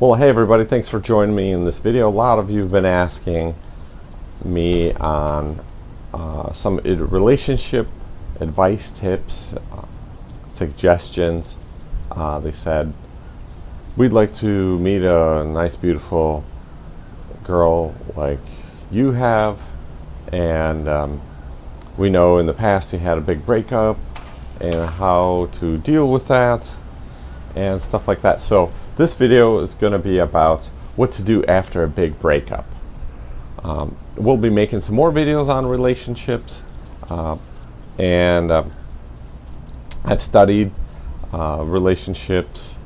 Well, hey everybody, thanks for joining me in this video. A lot of you have been asking me on some relationship advice tips, suggestions. They said, we'd like to meet a nice, beautiful girl like you have, and we know in the past you had a big breakup and how to deal with that and stuff like that. So this video is going to be about what to do after a big breakup. We'll be making some more videos on relationships, and I've studied relationships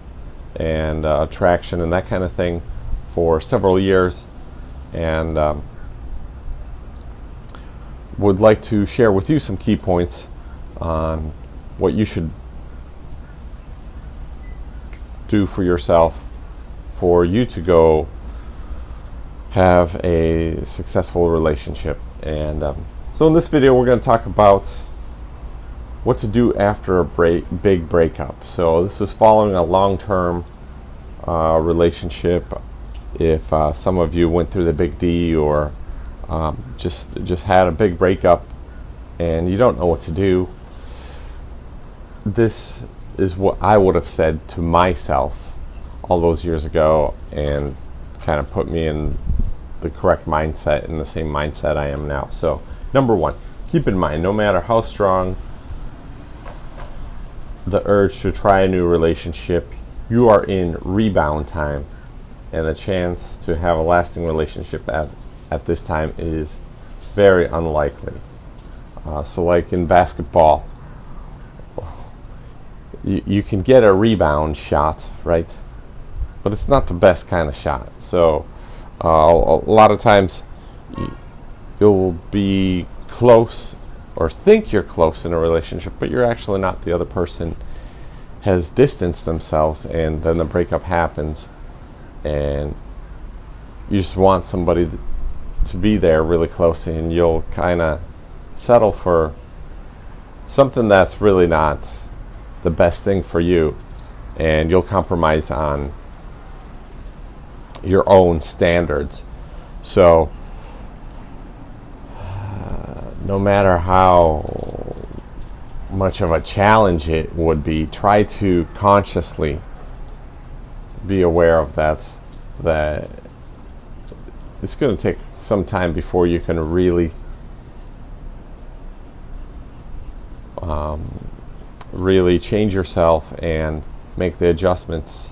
and attraction and that kind of thing for several years, and would like to share with you some key points on what you should do for yourself for you to go have a successful relationship. And so in this video we're going to talk about what to do after a big breakup. So this is following a long-term relationship. If some of you went through the big D, or just had a big breakup and you don't know what to do, this is what I would have said to myself all those years ago, and kind of put me in the correct mindset, in the same mindset I am now. So number one, keep in mind, no matter how strong the urge to try a new relationship, you are in rebound time, and the chance to have a lasting relationship at this time is very unlikely. So like in basketball, you can get a rebound shot, right? But it's not the best kind of shot. So a lot of times you'll be close or think you're close in a relationship, but you're actually not. The other person has distanced themselves, and then the breakup happens, and you just want somebody to be there really close, and you'll kind of settle for something that's really not the best thing for you, and you'll compromise on your own standards. So no matter how much of a challenge it would be, try to consciously be aware of that it's going to take some time before you can really really change yourself and make the adjustments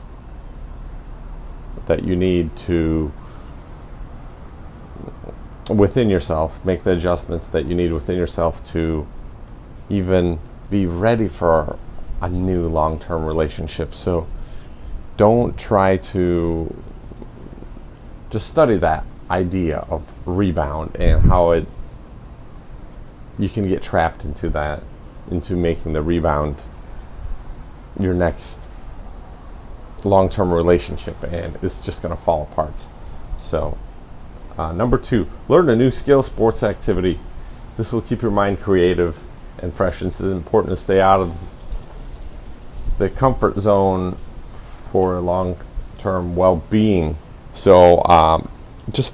that you need to within yourself, make the adjustments that you need within yourself to even be ready for a new long-term relationship. So don't try to just study that idea of rebound and how you can get trapped into that, into making the rebound your next long-term relationship, and it's just going to fall apart. So number two, learn a new skill, sports activity. This will keep your mind creative and fresh. It's important to stay out of the comfort zone for long-term well-being. So just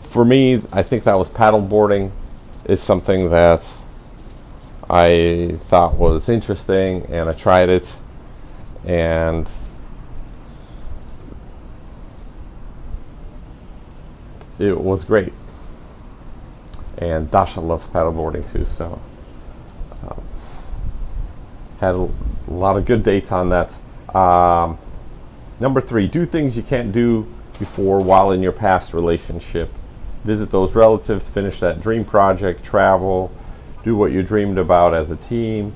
for me, I think that was paddleboarding. It's something that I thought was interesting, and I tried it, and it was great. And Dasha loves paddleboarding too, so had a lot of good dates on that. Number three, do things you can't do before while in your past relationship. Visit those relatives, finish that dream project, travel, do what you dreamed about as a teen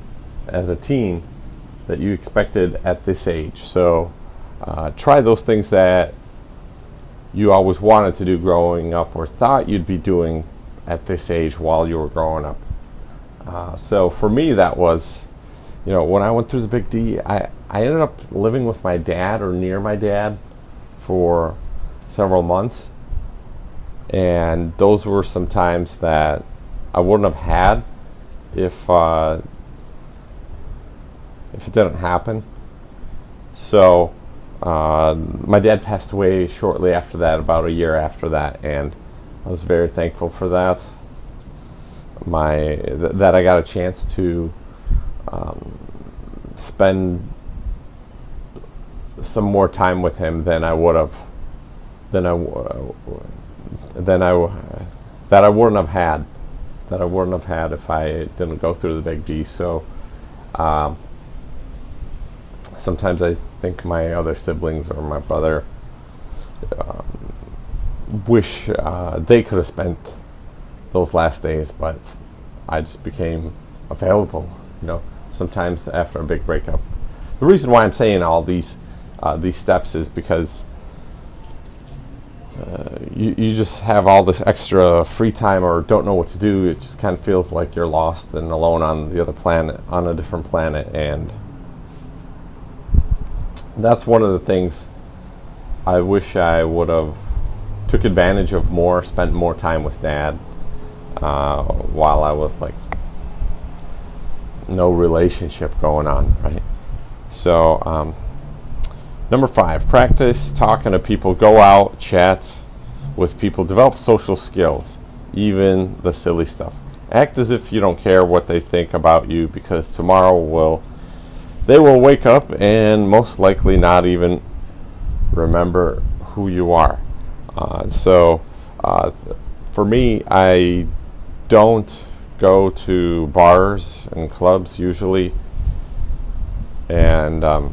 that you expected at this age. So try those things that you always wanted to do growing up, or thought you'd be doing at this age while you were growing up. So for me, that was, when I went through the big D, I ended up living with my dad, or near my dad, for several months. And those were some times that I wouldn't have had if it didn't happen. So My dad passed away shortly after that, about a year after that, and I was very thankful for that. That I got a chance to spend some more time with him than I would have, than I that I wouldn't have had, if I didn't go through the big D. So sometimes I think my other siblings or my brother wish they could have spent those last days, but I just became available, sometimes after a big breakup. The reason why I'm saying all these steps is because you just have all this extra free time or don't know what to do. It just kind of feels like you're lost and alone on the other planet, on a different planet, and that's one of the things I wish I would have took advantage of more, spent more time with Dad while I was like no relationship going on, right? So number 5, practice talking to people. Go out, chat with people, develop social skills, even the silly stuff. Act as if you don't care what they think about you, because tomorrow they will wake up and most likely not even remember who you are. For me, I don't go to bars and clubs usually, and I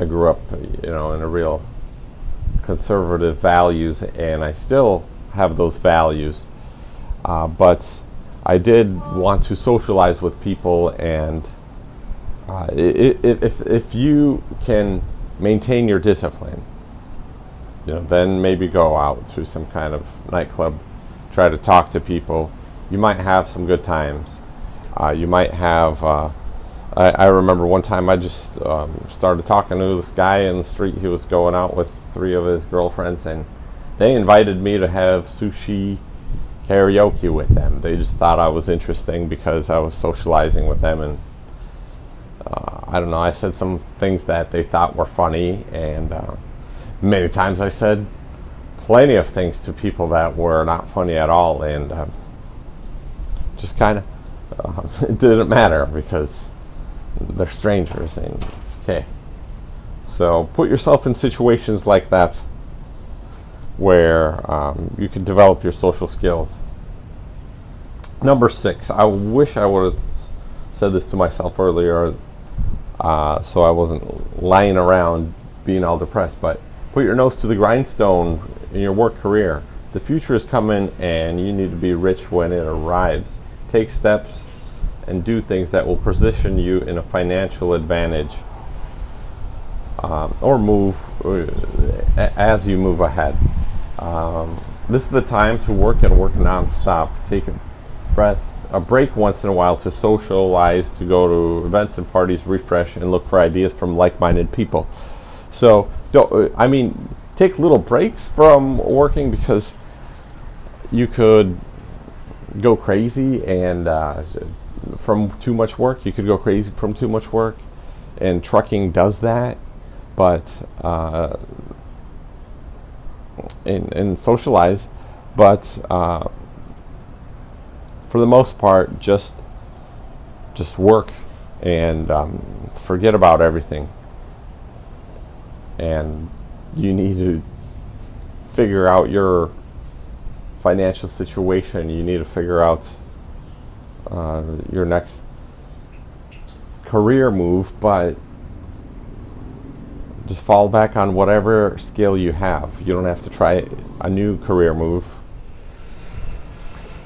grew up, in a real conservative values, and I still have those values, but I did want to socialize with people, and if you can maintain your discipline, then maybe go out to some kind of nightclub, try to talk to people. You might have some good times. You might have I remember one time I just started talking to this guy in the street. He was going out with 3 of his girlfriends, and they invited me to have sushi karaoke with them. They just thought I was interesting because I was socializing with them, and I don't know, I said some things that they thought were funny, and many times I said plenty of things to people that were not funny at all, and just kind of it didn't matter because they're strangers and it's okay. So put yourself in situations like that where you can develop your social skills. Number 6, I wish I would have said this to myself earlier, so I wasn't lying around being all depressed, but put your nose to the grindstone in your work career. The future is coming and you need to be rich when it arrives. Take steps and do things that will position you in a financial advantage, or move as you move ahead. This is the time to work and work non-stop. Take a break once in a while to socialize, to go to events and parties, refresh, and look for ideas from like-minded people. So take little breaks from working, because you could go crazy and from too much work. You could go crazy from too much work, and trucking does that. But and socialize, but for the most part, just work and forget about everything. And you need to figure out your financial situation. You need to figure out your next career move, but just fall back on whatever skill you have. You don't have to try a new career move.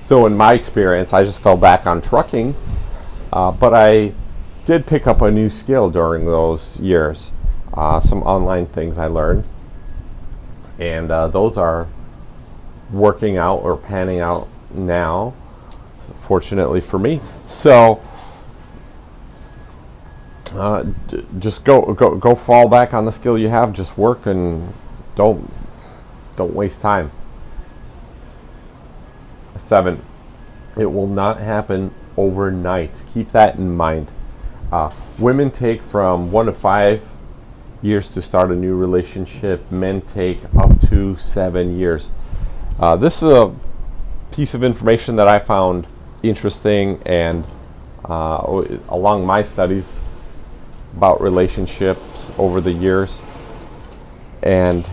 So in my experience, I just fell back on trucking, but I did pick up a new skill during those years. Some online things I learned, and those are working out or panning out now, fortunately for me. So just go fall back on the skill you have. Just work and don't waste time. 7, it will not happen overnight. Keep that in mind. Women take from 1 to 5 years to start a new relationship. Men take up to 7 years. This is a piece of information that I found interesting, and along my studies about relationships over the years. And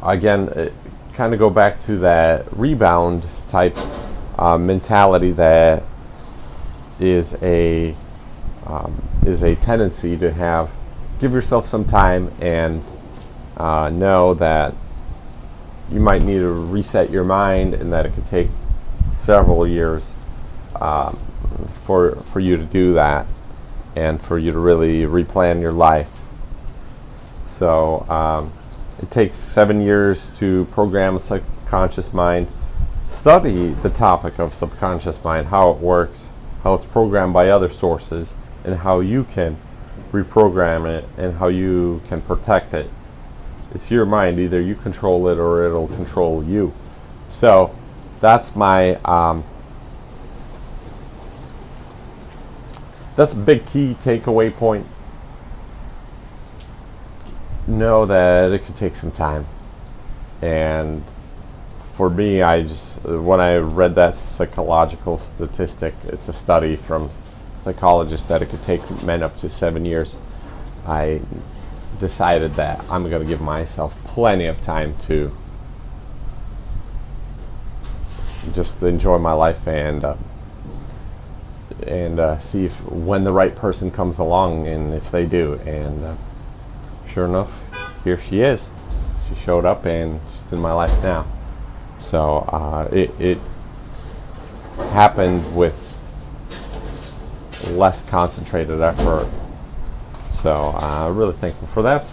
again, kind of go back to that rebound type mentality that is a tendency to have. Give yourself some time and know that you might need to reset your mind, and that it could take several years for you to do that, and for you to really replan your life. So it takes 7 years to program a subconscious mind. Study the topic of subconscious mind, how it works, how it's programmed by other sources, and how you can reprogram it, and how you can protect it. It's your mind. Either you control it or it'll control you. So that's my that's a big key takeaway point. Know that it could take some time. And for me, when I read that psychological statistic, it's a study from psychologists that it could take men up to 7 years. I decided that I'm going to give myself plenty of time to just enjoy my life, and see if when the right person comes along, and if they do. And sure enough, here she is. She showed up, and she's in my life now. So it happened with less concentrated effort. So I'm really thankful for that.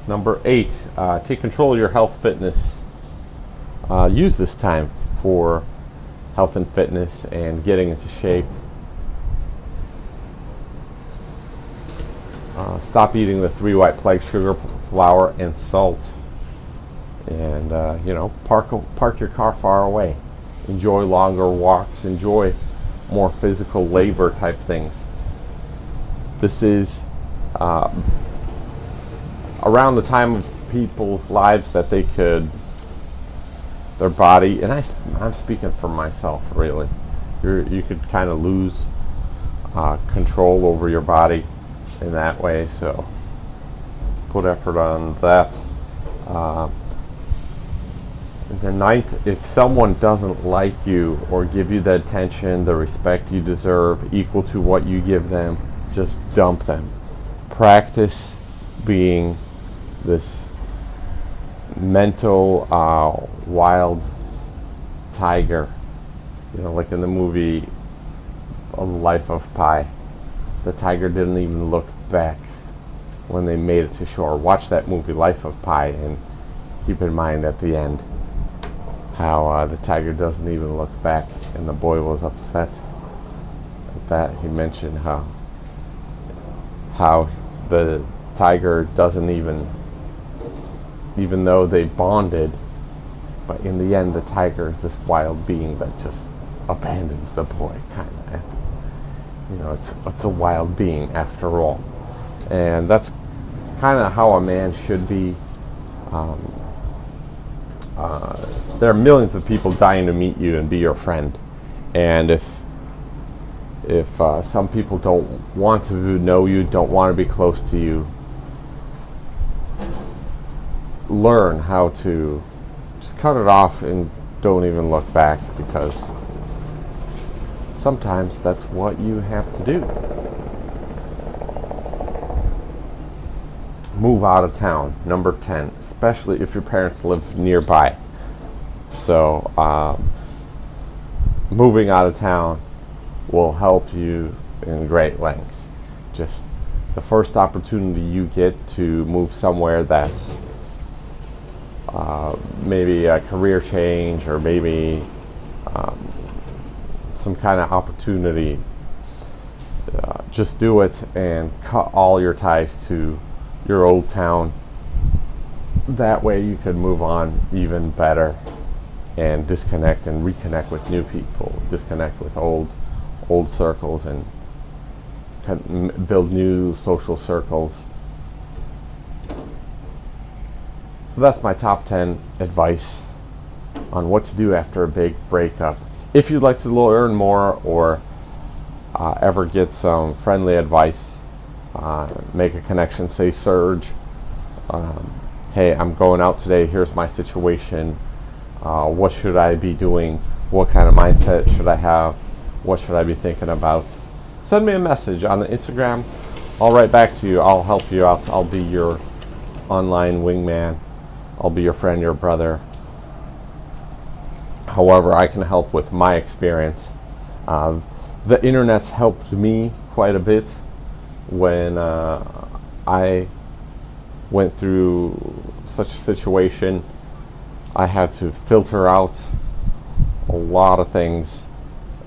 Number 8, take control of your health, fitness. Use this time for health and fitness and getting into shape. Stop eating the 3 white plagues: sugar, flour, and salt. And park your car far away. Enjoy longer walks. Enjoy more physical labor type things. This is around the time of people's lives that they could, their body, and I'm speaking for myself, really. You could kind of lose control over your body in that way. So put effort on that. And then 9th, if someone doesn't like you or give you the attention, the respect you deserve equal to what you give them, just dump them. Practice being this mental wild tiger, like in the movie A Life of Pi. The tiger didn't even look back when they made it to shore. Watch that movie Life of Pi, and keep in mind at the end how the tiger doesn't even look back, and the boy was upset at that. He mentioned how the tiger doesn't even though they bonded, but in the end the tiger is this wild being that just abandons the boy, kind of. It's a wild being after all, and that's kind of how a man should be. There are millions of people dying to meet you and be your friend, and if some people don't want to know you, don't want to be close to you, learn how to just cut it off and don't even look back, because sometimes that's what you have to do. Move out of town. Number 10, especially if your parents live nearby. So moving out of town will help you in great lengths. Just the first opportunity you get to move somewhere that's maybe a career change, or maybe some kind of opportunity, just do it and cut all your ties to your old town. That way you could move on even better and disconnect and reconnect with new people, disconnect with old circles, and build new social circles. So that's my top 10 advice on what to do after a big breakup. If you'd like to learn more or ever get some friendly advice, make a connection, say, Serge, hey, I'm going out today, here's my situation, what should I be doing, what kind of mindset should I have, what should I be thinking about? Send me a message on the Instagram. I'll write back to you. I'll help you out. I'll be your online wingman. I'll be your friend, your brother. However, I can help with my experience. The internet's helped me quite a bit when I went through such a situation. I had to filter out a lot of things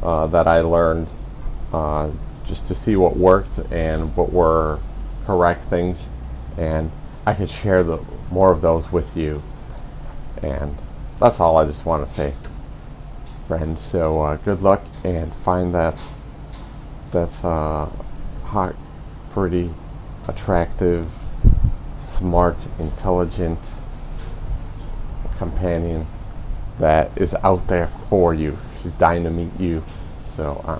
that I learned just to see what worked and what were correct things, and I could share more of those with you. And that's all I just want to say, friends. So good luck, and find that hot, pretty, attractive, smart, intelligent companion that is out there for you. She's dying to meet you. So